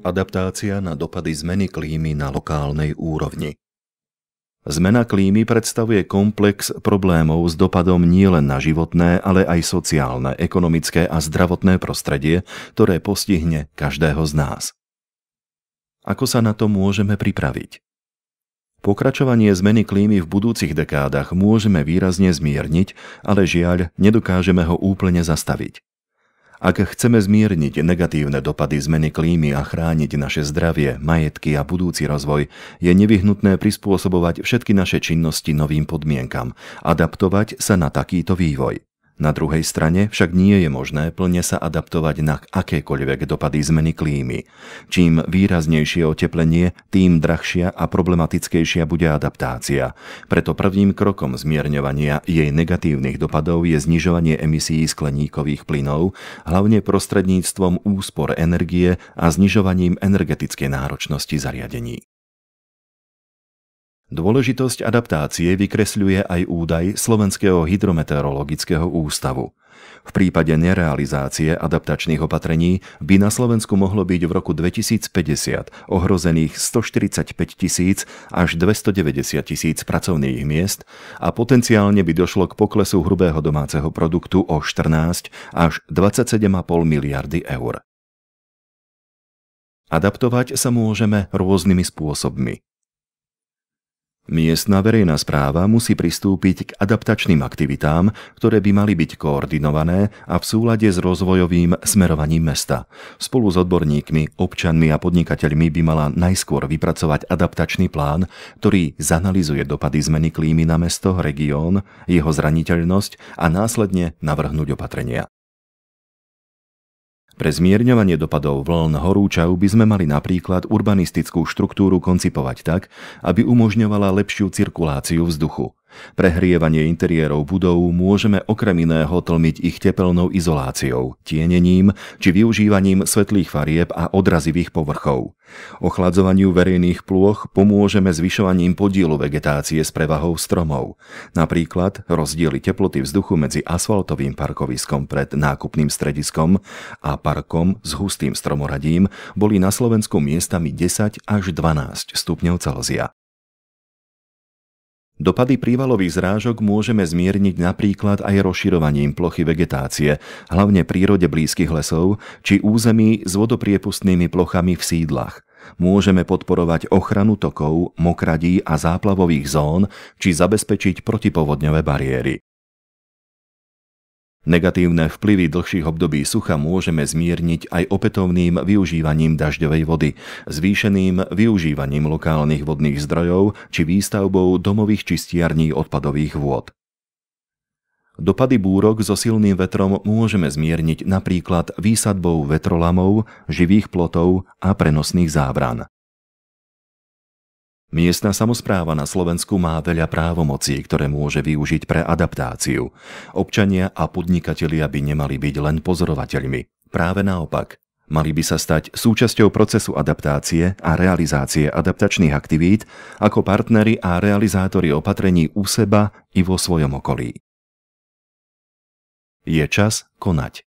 Adaptácia na dopady zmeny klímy na lokálnej úrovni. Zmena klímy predstavuje komplex problémov s dopadom nielen na životné, ale aj sociálne, ekonomické a zdravotné prostredie, ktoré postihne každého z nás. Ako sa na to môžeme pripraviť? Pokračovanie zmeny klímy v budúcich dekádach môžeme výrazne zmierniť, ale žiaľ, nedokážeme ho úplne zastaviť. Ak chceme zmierniť negatívne dopady zmeny klímy a chrániť naše zdravie, majetky a budúci rozvoj, je nevyhnutné prispôsobovať všetky naše činnosti novým podmienkam, adaptovať sa na takýto vývoj. Na druhej strane však nie je možné plne sa adaptovať na akékoľvek dopady zmeny klímy. Čím výraznejšie oteplenie, tým drahšia a problematickejšia bude adaptácia. Preto prvým krokom zmierňovania jej negatívnych dopadov je znižovanie emisií skleníkových plynov, hlavne prostredníctvom úspor energie a znižovaním energetickej náročnosti zariadení. Dôležitosť adaptácie vykresľuje aj údaj Slovenského hydrometeorologického ústavu. V prípade nerealizácie adaptačných opatrení by na Slovensku mohlo byť v roku 2050 ohrozených 145 000 až 290 000 pracovných miest a potenciálne by došlo k poklesu hrubého domáceho produktu o 14 až 27,5 miliardy eur. Adaptovať sa môžeme rôznymi spôsobmi. Miestna verejná správa musí pristúpiť k adaptačným aktivitám, ktoré by mali byť koordinované a v súlade s rozvojovým smerovaním mesta. Spolu s odborníkmi, občanmi a podnikateľmi by mala najskôr vypracovať adaptačný plán, ktorý zanalyzuje dopady zmeny klímy na mesto, región, jeho zraniteľnosť a následne navrhnúť opatrenia. Pre zmierňovanie dopadov vln horúčav by sme mali napríklad urbanistickú štruktúru koncipovať tak, aby umožňovala lepšiu cirkuláciu vzduchu. Prehrievanie interiérov budov môžeme okrem iného tlmiť ich tepelnou izoláciou, tienením či využívaním svetlých farieb a odrazivých povrchov. Ochladzovaniu verejných plôch pomôžeme zvyšovaním podielu vegetácie s prevahou stromov. Napríklad rozdiely teploty vzduchu medzi asfaltovým parkoviskom pred nákupným strediskom a parkom s hustým stromoradím boli na Slovensku miestami 10 až 12 stupňov Celzia. Dopady prívalových zrážok môžeme zmierniť napríklad aj rozširovaním plochy vegetácie, hlavne prírode blízkych lesov, či území s vodopriepustnými plochami v sídlach. Môžeme podporovať ochranu tokov, mokradí a záplavových zón, či zabezpečiť protipovodňové bariéry. Negatívne vplyvy dlhších období sucha môžeme zmierniť aj opätovným využívaním dažďovej vody, zvýšeným využívaním lokálnych vodných zdrojov či výstavbou domových čistiarní odpadových vôd. Dopady búrok so silným vetrom môžeme zmierniť napríklad výsadbou vetrolamov, živých plotov a prenosných zábran. Miestna samospráva na Slovensku má veľa právomocí, ktoré môže využiť pre adaptáciu. Občania a podnikatelia by nemali byť len pozorovateľmi. Práve naopak, mali by sa stať súčasťou procesu adaptácie a realizácie adaptačných aktivít ako partneri a realizátori opatrení u seba i vo svojom okolí. Je čas konať.